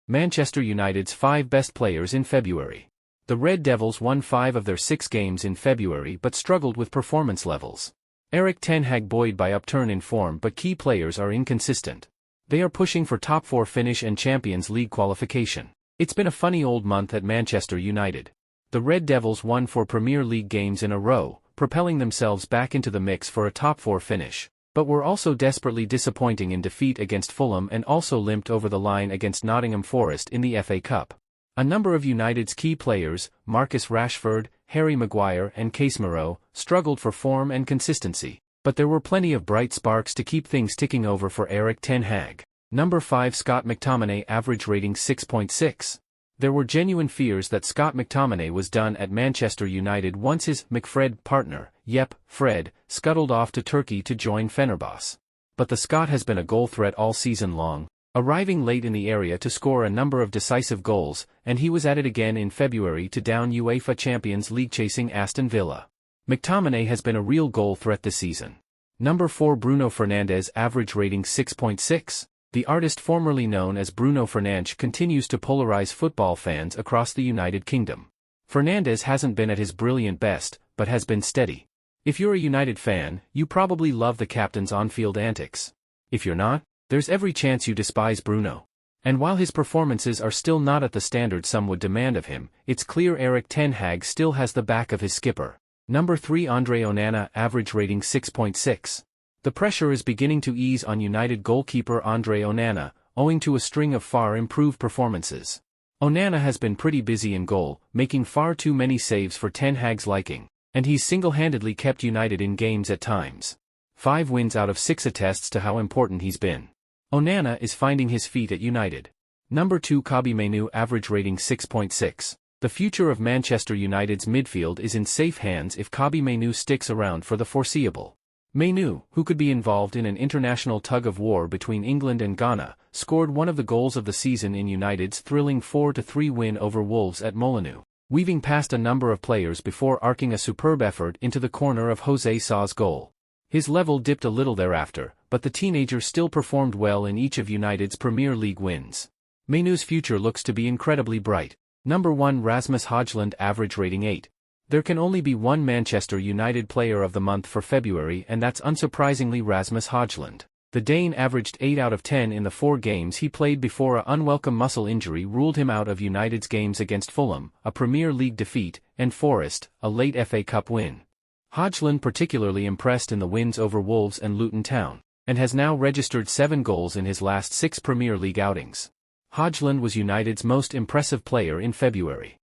Manchester United's 5 best players in February. The Red Devils won 5 of their 6 games in February but struggled with performance levels. Erik ten Hag buoyed by upturn in form, but key players are inconsistent. They are pushing for top 4 finish and Champions League qualification. It's been a funny old month at Manchester United. The Red Devils won 4 Premier League games in a row, propelling themselves back into the mix for a top 4 finish, but were also desperately disappointing in defeat against Fulham and also limped over the line against Nottingham Forest in the FA Cup. A number of United's key players, Marcus Rashford, Harry Maguire and Casemiro, struggled for form and consistency, but there were plenty of bright sparks to keep things ticking over for Erik ten Hag. Number 5 Scott McTominay, average rating 6.6. There were genuine fears that Scott McTominay was done at Manchester United once his McFred partner, Fred, scuttled off to Turkey to join Fenerbahce. But the Scot has been a goal threat all season long, arriving late in the area to score a number of decisive goals, and he was at it again in February to down UEFA Champions League chasing Aston Villa. McTominay has been a real goal threat this season. Number 4 Bruno Fernandes, average rating 6.6. The artist formerly known as Bruno Fernandes continues to polarize football fans across the United Kingdom. Fernandes hasn't been at his brilliant best, but has been steady. If you're a United fan, you probably love the captain's on-field antics. If you're not, there's every chance you despise Bruno. And while his performances are still not at the standard some would demand of him, it's clear Erik ten Hag still has the back of his skipper. Number 3 Andre Onana, average rating 6.6. The pressure is beginning to ease on United goalkeeper Andre Onana, owing to a string of far improved performances. Onana has been pretty busy in goal, making far too many saves for ten Hag's liking, and he's single-handedly kept United in games at times. 5 wins out of 6 attests to how important he's been. Onana is finding his feet at United. Number 2 Kobbie Mainoo, average rating 6.6. The future of Manchester United's midfield is in safe hands if Kobbie Mainoo sticks around for the foreseeable. Mainoo, who could be involved in an international tug-of-war between England and Ghana, scored one of the goals of the season in United's thrilling 4-3 win over Wolves at Molineux, weaving past a number of players before arcing a superb effort into the corner of Jose Sá's goal. His level dipped a little thereafter, but the teenager still performed well in each of United's Premier League wins. Mainoo's future looks to be incredibly bright. Number 1 Rasmus Højlund, average rating 8. There can only be one Manchester United Player of the Month for February, and that's unsurprisingly Rasmus Højlund. The Dane averaged 8 out of 10 in the 4 games he played before a unwelcome muscle injury ruled him out of United's games against Fulham, a Premier League defeat, and Forest, a late FA Cup win. Højlund particularly impressed in the wins over Wolves and Luton Town, and has now registered 7 goals in his last 6 Premier League outings. Højlund was United's most impressive player in February.